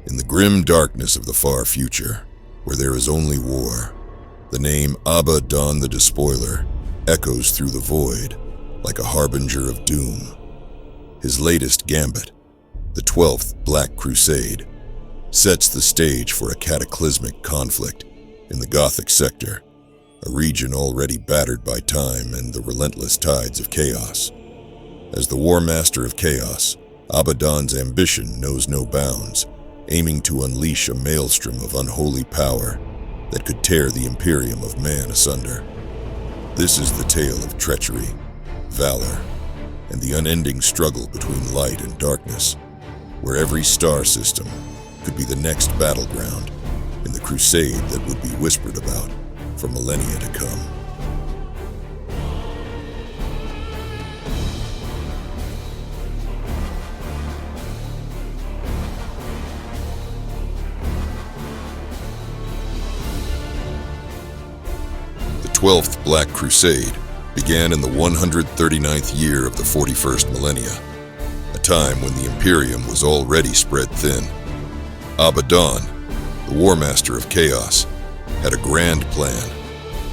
In the grim darkness of the far future, where there is only war, the name Abaddon the Despoiler echoes through the void like a harbinger of doom. His latest gambit, the 12th Black Crusade, sets the stage for a cataclysmic conflict in the Gothic Sector, a region already battered by time and the relentless tides of chaos. As the Warmaster of Chaos, Abaddon's ambition knows no bounds, aiming to unleash a maelstrom of unholy power that could tear the Imperium of man asunder. This is the tale of treachery, valor, and the unending struggle between light and darkness, where every star system could be the next battleground in the crusade that would be whispered about for millennia to come. The 12th Black Crusade began in the 139th year of the 41st millennia, a time when the Imperium was already spread thin. Abaddon, the Warmaster of Chaos, had a grand plan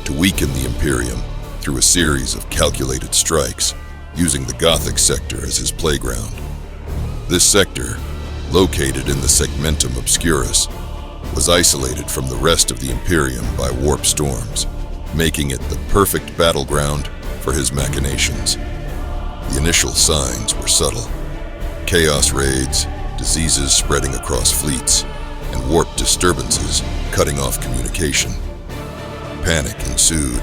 to weaken the Imperium through a series of calculated strikes, using the Gothic Sector as his playground. This sector, located in the Segmentum Obscurus, was isolated from the rest of the Imperium by warp storms, making it the perfect battleground for his machinations. The initial signs were subtle: chaos raids, diseases spreading across fleets, and warp disturbances cutting off communication. Panic ensued,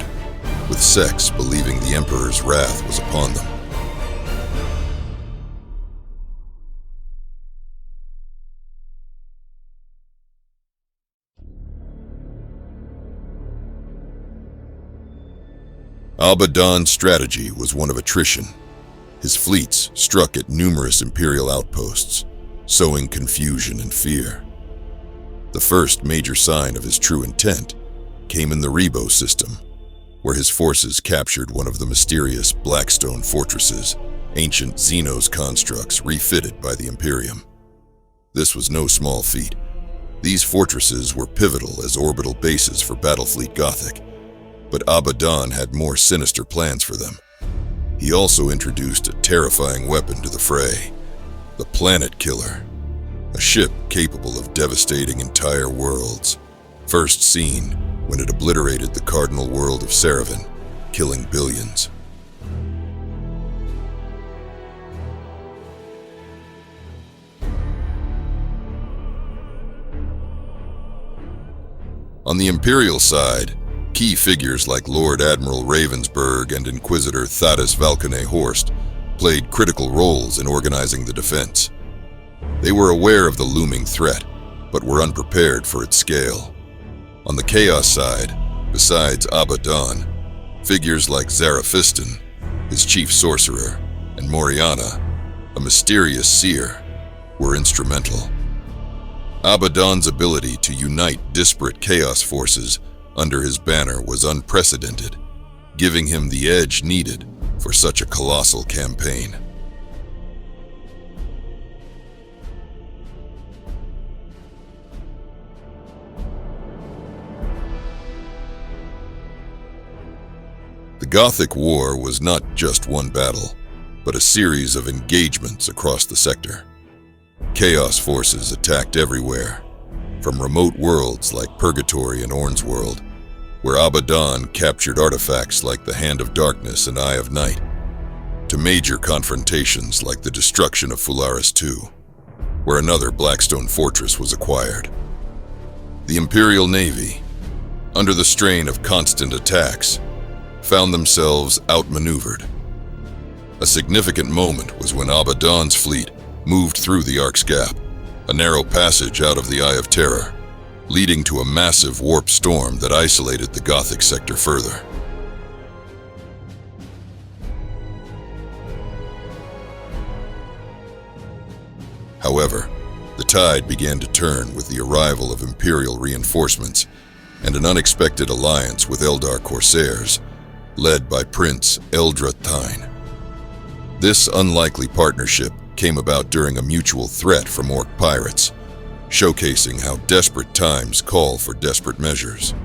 with sects believing the Emperor's wrath was upon them. Abaddon's strategy was one of attrition. His fleets struck at numerous Imperial outposts, sowing confusion and fear. The first major sign of his true intent came in the Rebo system, where his forces captured one of the mysterious Blackstone fortresses, ancient Xenos constructs refitted by the Imperium. This was no small feat. These fortresses were pivotal as orbital bases for Battlefleet Gothic, but Abaddon had more sinister plans for them. He also introduced a terrifying weapon to the fray: the Planet Killer, a ship capable of devastating entire worlds, first seen when it obliterated the cardinal world of Seravan, killing billions. On the Imperial side, key figures like Lord Admiral Ravensburg and Inquisitor Thaddeus Valkane Horst played critical roles in organizing the defense. They were aware of the looming threat, but were unprepared for its scale. On the Chaos side, besides Abaddon, figures like Zarafistan, his chief sorcerer, and Moriana, a mysterious seer, were instrumental. Abaddon's ability to unite disparate Chaos forces under his banner was unprecedented, giving him the edge needed for such a colossal campaign. The Gothic War was not just one battle, but a series of engagements across the sector. Chaos forces attacked everywhere, from remote worlds like Purgatory and Orn's World, where Abaddon captured artifacts like the Hand of Darkness and Eye of Night, to major confrontations like the destruction of Fularis II, where another Blackstone fortress was acquired. The Imperial Navy, under the strain of constant attacks, found themselves outmaneuvered. A significant moment was when Abaddon's fleet moved through the Ark's Gap, a narrow passage out of the Eye of Terror, leading to a massive warp storm that isolated the Gothic sector further. However, the tide began to turn with the arrival of Imperial reinforcements and an unexpected alliance with Eldar Corsairs, led by Prince Eldrathine. This unlikely partnership came about during a mutual threat from Orc pirates, showcasing how desperate times call for desperate measures.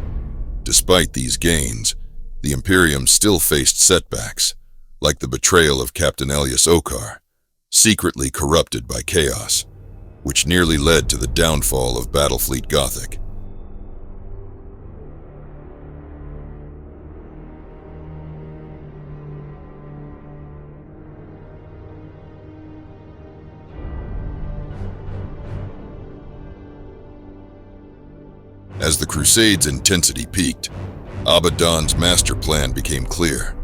Despite these gains, the Imperium still faced setbacks, like the betrayal of Captain Elias Okar, secretly corrupted by chaos, which nearly led to the downfall of Battlefleet Gothic. As the Crusades' intensity peaked, Abaddon's master plan became clear: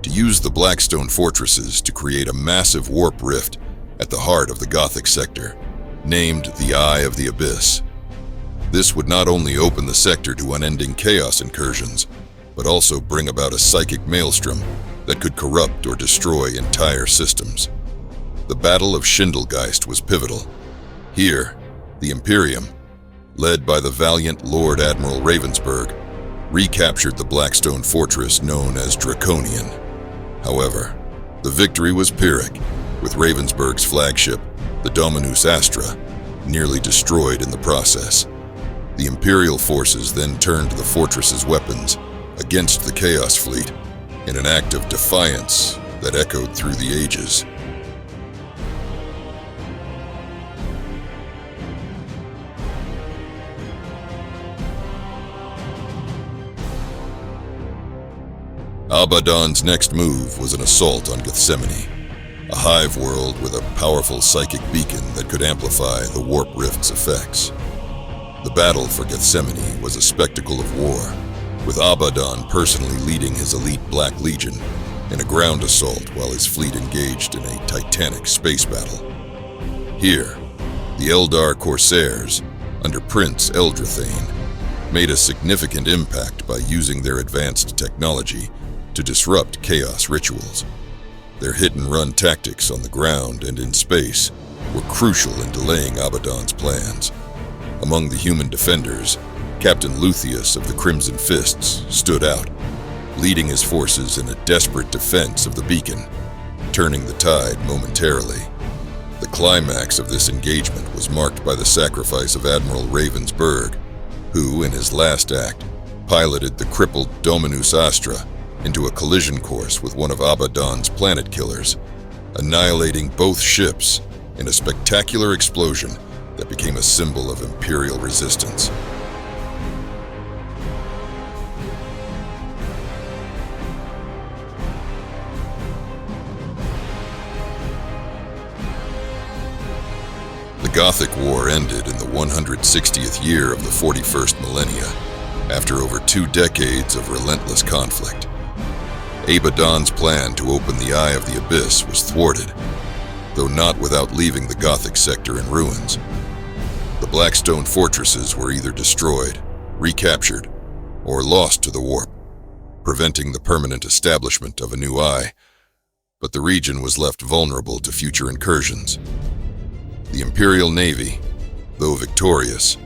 to use the Blackstone fortresses to create a massive warp rift at the heart of the Gothic sector, named the Eye of the Abyss. This would not only open the sector to unending chaos incursions, but also bring about a psychic maelstrom that could corrupt or destroy entire systems. The Battle of Schindelgeist was pivotal. Here, the Imperium, led by the valiant Lord Admiral Ravensburg, recaptured the Blackstone fortress known as Draconian. However, the victory was Pyrrhic, with Ravensburg's flagship, the Dominus Astra, nearly destroyed in the process. The Imperial forces then turned the fortress's weapons against the Chaos Fleet in an act of defiance that echoed through the ages. Abaddon's next move was an assault on Gethsemane, a hive world with a powerful psychic beacon that could amplify the Warp Rift's effects. The battle for Gethsemane was a spectacle of war, with Abaddon personally leading his elite Black Legion in a ground assault while his fleet engaged in a titanic space battle. Here, the Eldar Corsairs, under Prince Eldrathane, made a significant impact by using their advanced technology to disrupt chaos rituals. Their hit-and-run tactics on the ground and in space were crucial in delaying Abaddon's plans. Among the human defenders, Captain Luthien of the Crimson Fists stood out, leading his forces in a desperate defense of the beacon, turning the tide momentarily. The climax of this engagement was marked by the sacrifice of Admiral Ravensburg, who, in his last act, piloted the crippled Dominus Astra into a collision course with one of Abaddon's planet killers, annihilating both ships in a spectacular explosion that became a symbol of Imperial resistance. The Gothic War ended in the 160th year of the 41st millennia, after over 2 decades of relentless conflict. Abaddon's plan to open the Eye of the Abyss was thwarted, though not without leaving the Gothic sector in ruins. The Blackstone fortresses were either destroyed, recaptured, or lost to the warp, preventing the permanent establishment of a new eye, but the region was left vulnerable to future incursions. The Imperial Navy, though victorious,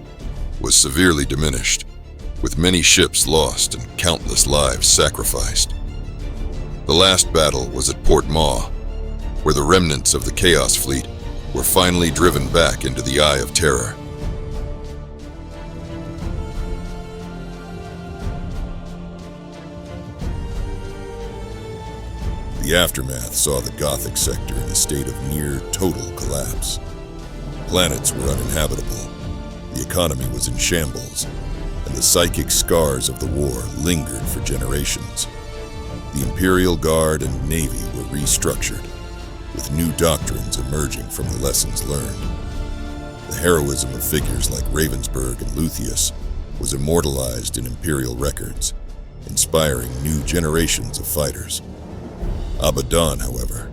was severely diminished, with many ships lost and countless lives sacrificed. The last battle was at Port Maw, where the remnants of the Chaos Fleet were finally driven back into the Eye of Terror. The aftermath saw the Gothic sector in a state of near total collapse. Planets were uninhabitable, the economy was in shambles, and the psychic scars of the war lingered for generations. The Imperial Guard and Navy were restructured, with new doctrines emerging from the lessons learned. The heroism of figures like Ravensburg and Luthien was immortalized in Imperial records, inspiring new generations of fighters. Abaddon, however,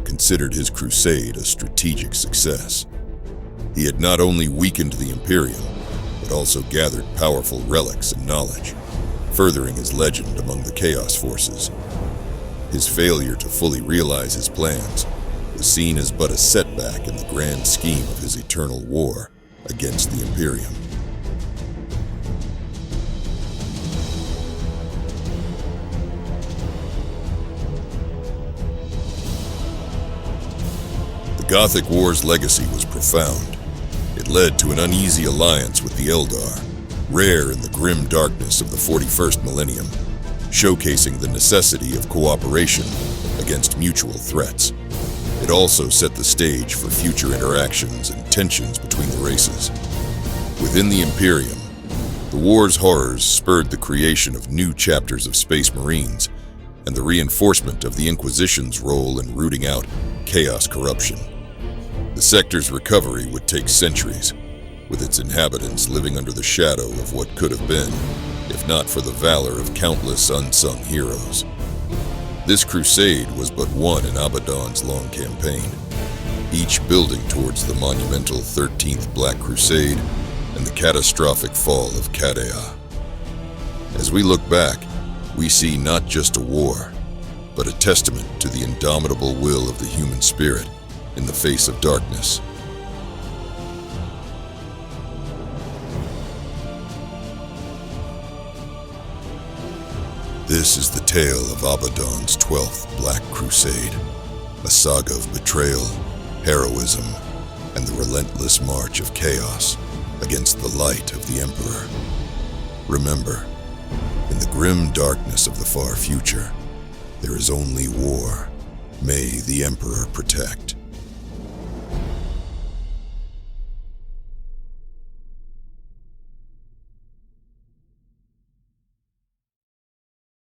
considered his crusade a strategic success. He had not only weakened the Imperium, but also gathered powerful relics and knowledge, furthering his legend among the Chaos forces. His failure to fully realize his plans was seen as but a setback in the grand scheme of his eternal war against the Imperium. The Gothic War's legacy was profound. It It led to an uneasy alliance with the Eldar, rare in the grim darkness of the 41st millennium, showcasing the necessity of cooperation against mutual threats. It also set the stage for future interactions and tensions between the races. Within the Imperium, the war's horrors spurred the creation of new chapters of Space Marines and the reinforcement of the Inquisition's role in rooting out chaos corruption. The sector's recovery would take centuries, with its inhabitants living under the shadow of what could have been, if not for the valor of countless unsung heroes. This crusade was but one in Abaddon's long campaign, each building towards the monumental 13th Black Crusade and the catastrophic fall of Cadia. As we look back, we see not just a war, but a testament to the indomitable will of the human spirit in the face of darkness. This is the tale of Abaddon's 12th Black Crusade, a saga of betrayal, heroism, and the relentless march of chaos against the light of the Emperor. Remember, in the grim darkness of the far future, there is only war. May the Emperor protect.